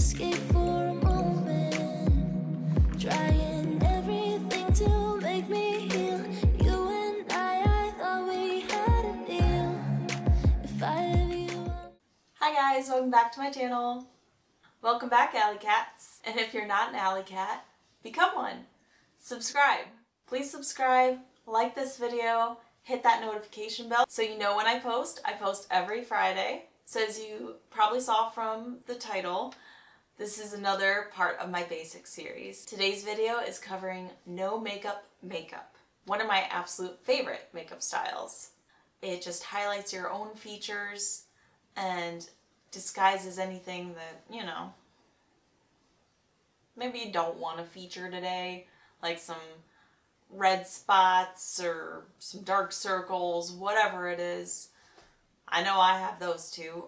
escape for a moment, trying everything to make me heal. You and I thought we had a deal. If I ever you. Hi guys, welcome back to my channel. Welcome back, AllyCats. And if you're not an AllyCat, become one. Subscribe. Please subscribe, like this video, hit that notification bell so you know when I post. I post every Friday. So as you probably saw from the title, this is another part of my basic series. Today's video is covering no makeup makeup, one of my absolute favorite makeup styles. It just highlights your own features and disguises anything that, you know, maybe you don't want to feature today, like some red spots or some dark circles, whatever it is. I know I have those too.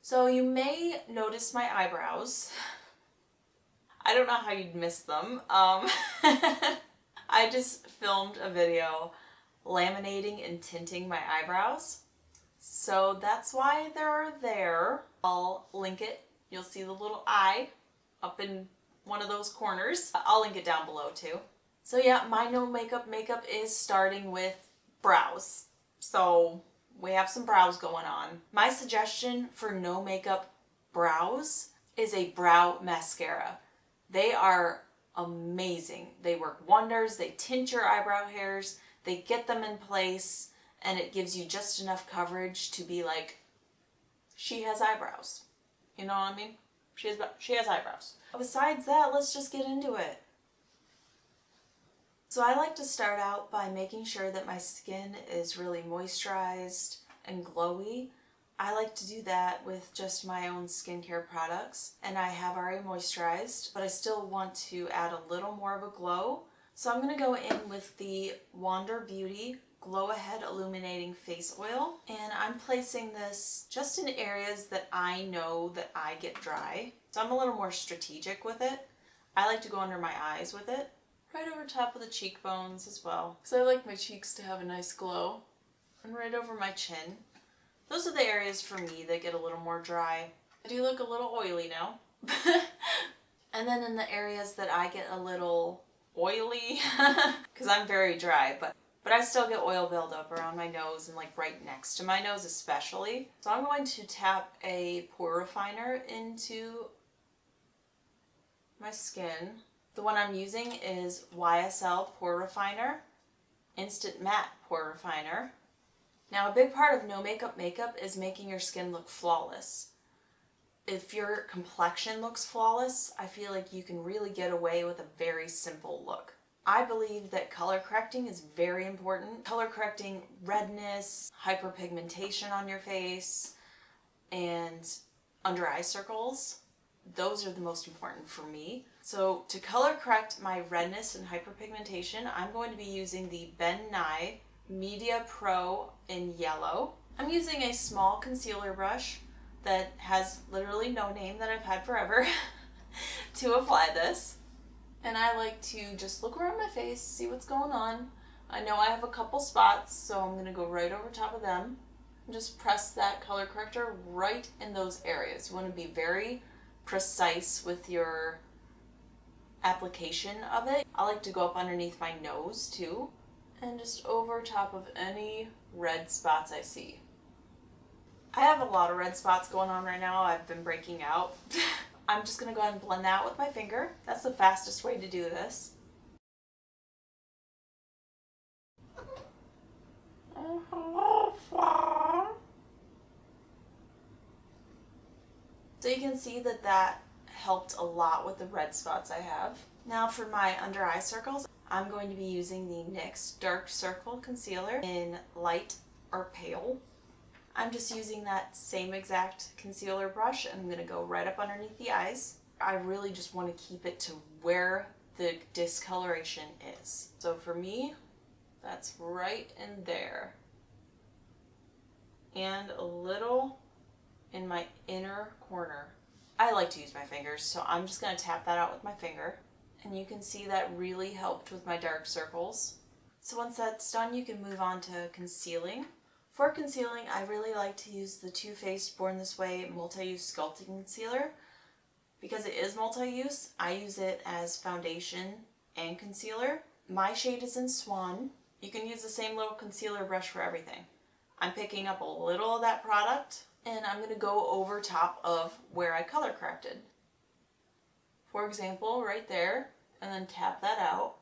So you may notice my eyebrows. I don't know how you'd miss them. I just filmed a video laminating and tinting my eyebrows. So that's why they're there. I'll link it. You'll see the little eye up in one of those corners. I'll link it down below too. So yeah, my no makeup makeup is starting with brows. So we have some brows going on. My suggestion for no makeup brows is a brow mascara. They are amazing. They work wonders. They tint your eyebrow hairs. They get them in place, and it gives you just enough coverage to be like, she has eyebrows. You know what I mean? She has eyebrows. Besides that, let's just get into it. So I like to start out by making sure that my skin is really moisturized and glowy. I like to do that with just my own skincare products, and I have already moisturized, but I still want to add a little more of a glow. So I'm going to go in with the Wander Beauty Glow Ahead Illuminating Face Oil, and I'm placing this just in areas that I know that I get dry. So I'm a little more strategic with it. I like to go under my eyes with it. Right over top of the cheekbones as well, because I like my cheeks to have a nice glow. And right over my chin. Those are the areas for me that get a little more dry. I do look a little oily now. And then in the areas that I get a little oily, because I'm very dry, but I still get oil buildup around my nose and like right next to my nose especially. So I'm going to tap a Pore Refiner into my skin. The one I'm using is YSL Pore Refiner, Instant Matte Pore Refiner. Now, a big part of no makeup makeup is making your skin look flawless. If your complexion looks flawless, I feel like you can really get away with a very simple look. I believe that color correcting is very important. Color correcting redness, hyperpigmentation on your face, and under eye circles. Those are the most important for me. So to color correct my redness and hyperpigmentation, I'm going to be using the Ben Nye Media Pro in yellow. I'm using a small concealer brush that has literally no name that I've had forever to apply this. And I like to just look around my face, see what's going on. I know I have a couple spots, so I'm going to go right over top of them and just press that color corrector right in those areas. You want to be very precise with your application of it. I like to go up underneath my nose too, and just over top of any red spots I see. I have a lot of red spots going on right now. I've been breaking out. I'm just going to go ahead and blend that with my finger. That's the fastest way to do this. So you can see that that helped a lot with the red spots I have. Now for my under eye circles, I'm going to be using the NYX Dark Circle Concealer in light or pale. I'm just using that same exact concealer brush, and I'm going to go right up underneath the eyes. I really just want to keep it to where the discoloration is. So for me, that's right in there. And a little in my inner corner. I like to use my fingers, so I'm just going to tap that out with my finger. And you can see that really helped with my dark circles. So once that's done, you can move on to concealing. For concealing, I really like to use the Too Faced Born This Way Multi-Use Sculpting Concealer. Because it is multi-use, I use it as foundation and concealer. My shade is in Swan. You can use the same little concealer brush for everything. I'm picking up a little of that product and I'm going to go over top of where I color corrected. For example, right there, and then tap that out.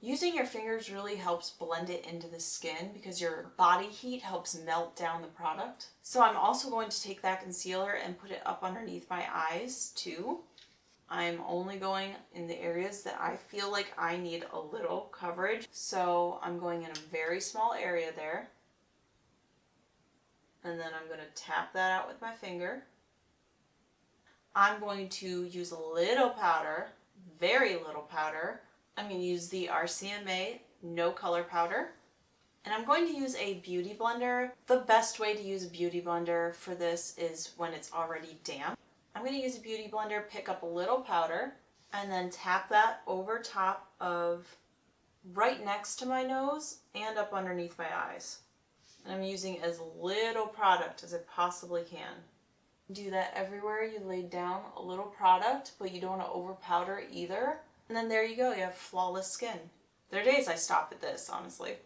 Using your fingers really helps blend it into the skin because your body heat helps melt down the product. So I'm also going to take that concealer and put it up underneath my eyes too. I'm only going in the areas that I feel like I need a little coverage. So I'm going in a very small area there. And then I'm going to tap that out with my finger. I'm going to use a little powder, very little powder. I'm going to use the RCMA No Color Powder. And I'm going to use a beauty blender. The best way to use a beauty blender for this is when it's already damp. I'm going to use a beauty blender, pick up a little powder, and then tap that over top of right next to my nose and up underneath my eyes. And I'm using as little product as I possibly can. Do that everywhere you laid down a little product, but you don't want to over powder either. And then there you go, you have flawless skin. There are days I stop at this, honestly.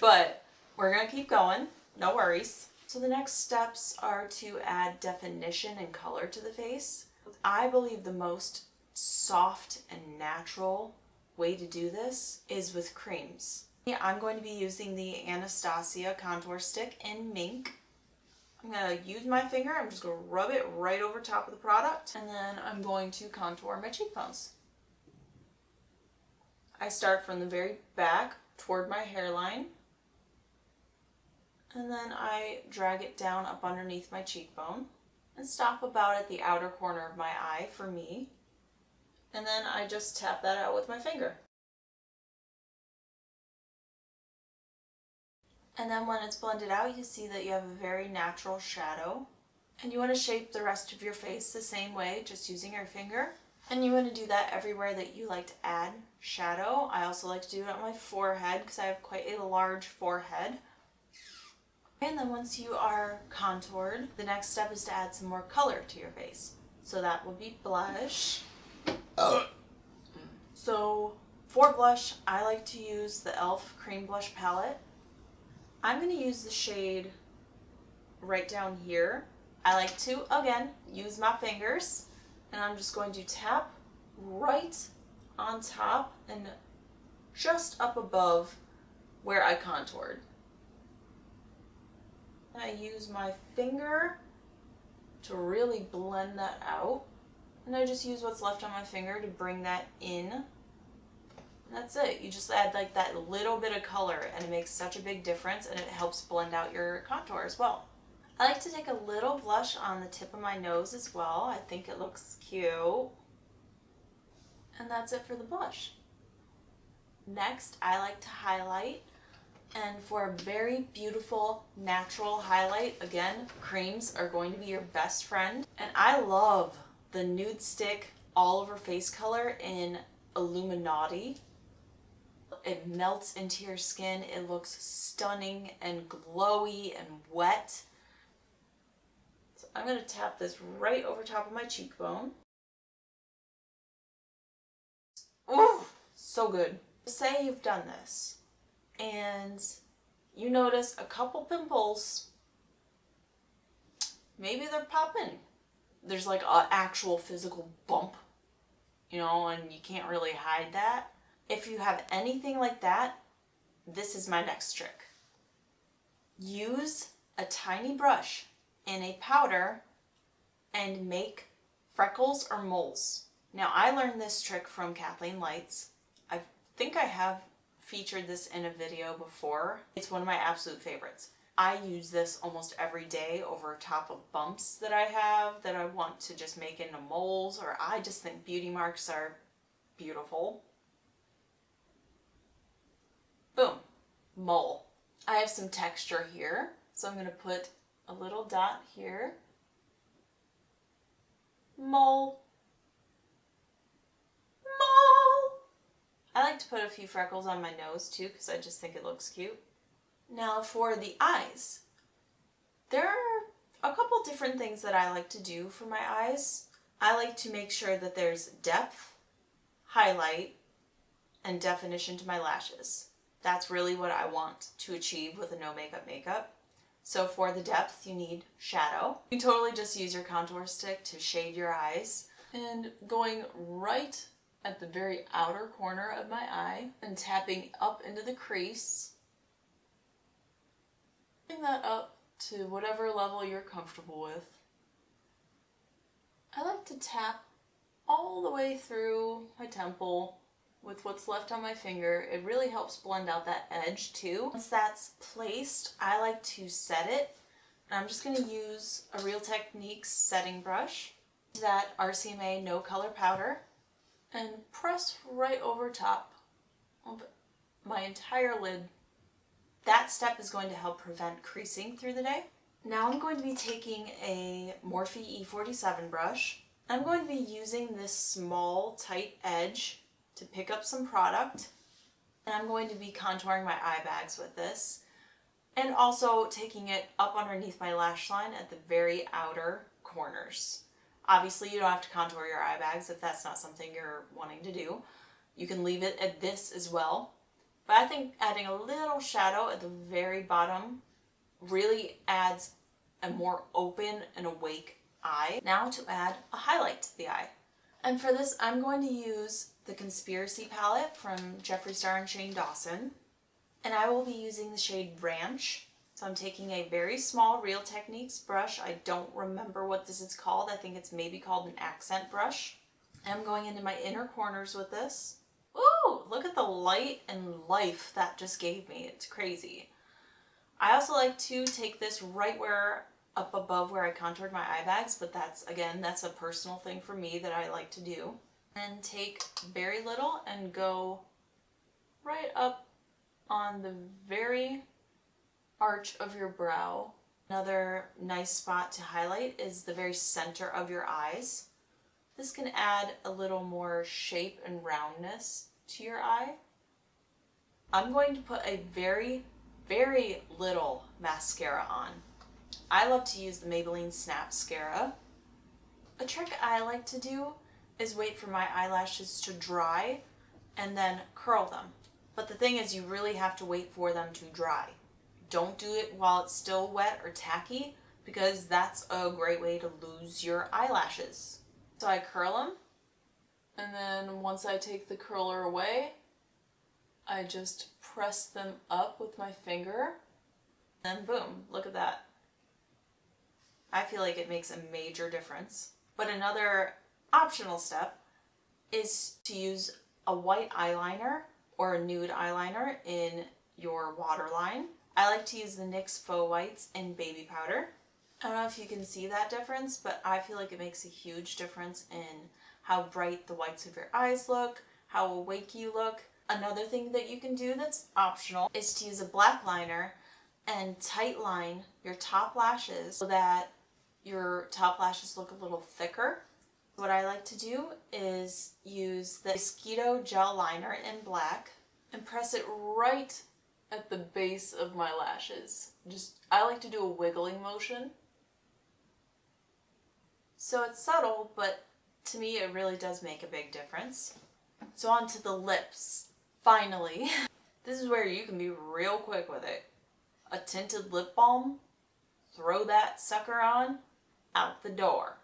But we're gonna keep going, no worries. So the next steps are to add definition and color to the face. I believe the most soft and natural way to do this is with creams. I'm going to be using the Anastasia contour stick in Mink. I'm going to use my finger, I'm just going to rub it right over top of the product, and then I'm going to contour my cheekbones. I start from the very back toward my hairline, and then I drag it down up underneath my cheekbone and stop about at the outer corner of my eye for me, and then I just tap that out with my finger. And then when it's blended out, you see that you have a very natural shadow. And you want to shape the rest of your face the same way, just using your finger. And you want to do that everywhere that you like to add shadow. I also like to do it on my forehead because I have quite a large forehead. And then once you are contoured, the next step is to add some more color to your face. So that will be blush. So for blush, I like to use the E.L.F. Cream Blush Palette. I'm going to use the shade right down here. I like to, again, use my fingers, and I'm just going to tap right on top and just up above where I contoured. And I use my finger to really blend that out, and I just use what's left on my finger to bring that in. That's it. You just add like that little bit of color and it makes such a big difference, and it helps blend out your contour as well. I like to take a little blush on the tip of my nose as well. I think it looks cute. And that's it for the blush. Next, I like to highlight. And for a very beautiful natural highlight, again, creams are going to be your best friend. And I love the Nudestix all over face color in Illuminaughty. It melts into your skin. It looks stunning and glowy and wet. So I'm going to tap this right over top of my cheekbone. Ooh, so good. Say you've done this and you notice a couple pimples. Maybe they're popping. There's like an actual physical bump, you know, and you can't really hide that. If you have anything like that, this is my next trick. Use a tiny brush and a powder and make freckles or moles. Now, I learned this trick from Kathleen Lights. I think I have featured this in a video before. It's one of my absolute favorites. I use this almost every day over top of bumps that I have that I want to just make into moles, or I just think beauty marks are beautiful. Boom, mole. I have some texture here, so I'm going to put a little dot here. Mole. Mole. I like to put a few freckles on my nose too because I just think it looks cute. Now for the eyes. There are a couple different things that I like to do for my eyes. I like to make sure that there's depth, highlight, and definition to my lashes. That's really what I want to achieve with a no makeup makeup. So for the depth, you need shadow. You can totally just use your contour stick to shade your eyes. And going right at the very outer corner of my eye and tapping up into the crease. Bring that up to whatever level you're comfortable with. I like to tap all the way through my temple with what's left on my finger. It really helps blend out that edge too. Once that's placed, I like to set it. And I'm just going to use a Real Techniques setting brush, that RCMA No Color Powder, and press right over top of my entire lid. That step is going to help prevent creasing through the day. Now I'm going to be taking a Morphe E47 brush. I'm going to be using this small, tight edge to pick up some product, and I'm going to be contouring my eye bags with this, and also taking it up underneath my lash line at the very outer corners. Obviously, you don't have to contour your eye bags if that's not something you're wanting to do. You can leave it at this as well, but I think adding a little shadow at the very bottom really adds a more open and awake eye. Now to add a highlight to the eye. And for this, I'm going to use the Conspiracy palette from Jeffree Star and Shane Dawson. And I will be using the shade Ranch. So I'm taking a very small Real Techniques brush. I don't remember what this is called. I think it's maybe called an accent brush. And I'm going into my inner corners with this. Ooh, look at the light and life that just gave me. It's crazy. I also like to take this right where up above where I contoured my eye bags, but that's a personal thing for me that I like to do. And take very little and go right up on the very arch of your brow. Another nice spot to highlight is the very center of your eyes. This can add a little more shape and roundness to your eye. I'm going to put a very, very little mascara on. I love to use the Maybelline Snapscara. A trick I like to do is wait for my eyelashes to dry and then curl them. But the thing is, you really have to wait for them to dry. Don't do it while it's still wet or tacky, because that's a great way to lose your eyelashes. So I curl them, and then once I take the curler away, I just press them up with my finger, and boom, look at that. I feel like it makes a major difference. But another optional step is to use a white eyeliner or a nude eyeliner in your waterline. I like to use the NYX Faux Whites in baby powder. I don't know if you can see that difference, but I feel like it makes a huge difference in how bright the whites of your eyes look, how awake you look. Another thing that you can do that's optional is to use a black liner and tight line your top lashes so that your top lashes look a little thicker. What I like to do is use the Esquido gel liner in black and press it right at the base of my lashes. I like to do a wiggling motion. So it's subtle, but to me it really does make a big difference. So on to the lips. Finally, this is where you can be real quick with it. A tinted lip balm, throw that sucker on, out the door.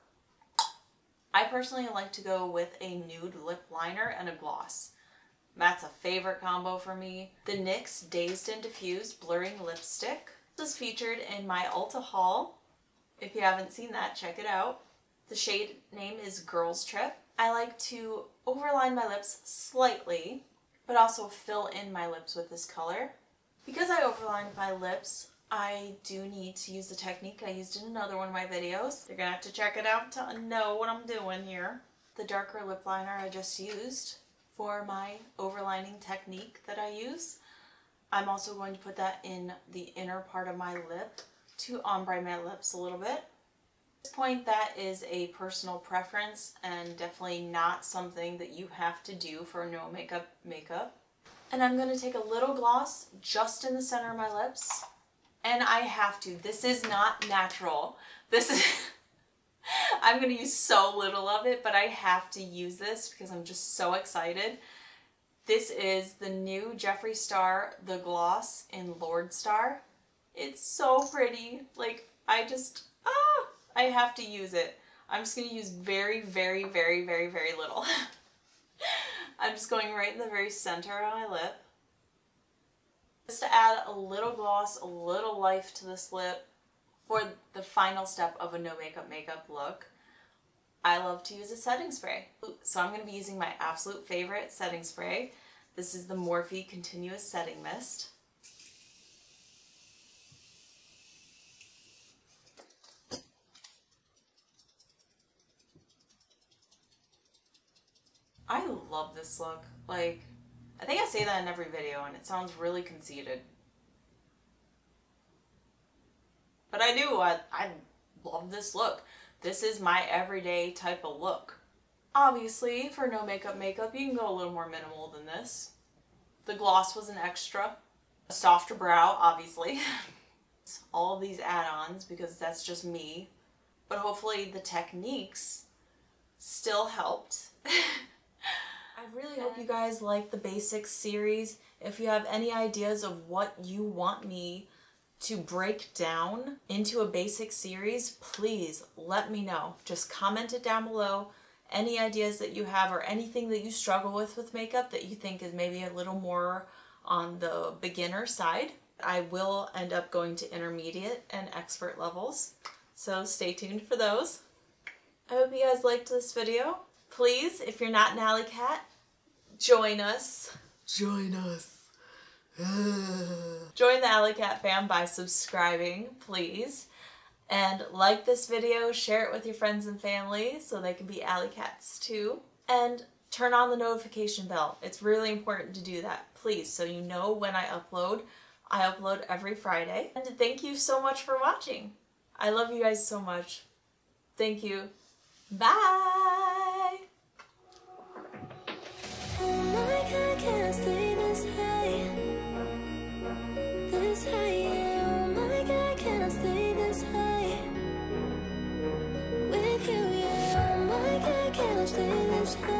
I personally like to go with a nude lip liner and a gloss. That's a favorite combo for me. The NYX Dazed and Diffused Blurring Lipstick. This is featured in my Ulta haul. If you haven't seen that, check it out. The shade name is Girls Trip. I like to overline my lips slightly, but also fill in my lips with this color. Because I overlined my lips, I do need to use the technique I used in another one of my videos. You're gonna have to check it out to know what I'm doing here. The darker lip liner I just used for my overlining technique that I use. I'm also going to put that in the inner part of my lip to ombre my lips a little bit. At this point, that is a personal preference and definitely not something that you have to do for no makeup. And I'm going to take a little gloss just in the center of my lips And I have to. This is not natural. This is... I'm going to use so little of it, but I have to use this because I'm just so excited. This is the new Jeffree Star The Gloss in Lord Star. It's so pretty. Like, I have to use it. I'm just going to use very, very, very, very, very little. I'm just going right in the very center of my lip. Just to add a little gloss, a little life to this lip for the final step of a no makeup look. I love to use a setting spray. So I'm going to be using my absolute favorite setting spray. This is the Morphe Continuous Setting Mist. I love this look. Like, I think I say that in every video and it sounds really conceited. But I do. I love this look. This is my everyday type of look. Obviously, for no makeup, you can go a little more minimal than this. The gloss was an extra. A softer brow, obviously. All of these add-ons because that's just me. But hopefully the techniques still helped. I really hope you guys like the basics series. If you have any ideas of what you want me to break down into a basic series, please let me know. Just comment it down below. Any ideas that you have or anything that you struggle with makeup that you think is maybe a little more on the beginner side. I will end up going to intermediate and expert levels, so stay tuned for those. I hope you guys liked this video. Please, if you're not an AllyCat, join us. Join us. Join the AllyCat fam by subscribing, please. And like this video, share it with your friends and family so they can be AllyCats too. And turn on the notification bell. It's really important to do that, please, so you know when I upload. I upload every Friday. And thank you so much for watching. I love you guys so much. Thank you. Bye! Oh my God, can't stay this high. This high, yeah. Oh my God, can't stay this high. With you, yeah. Oh my God, can't stay this high.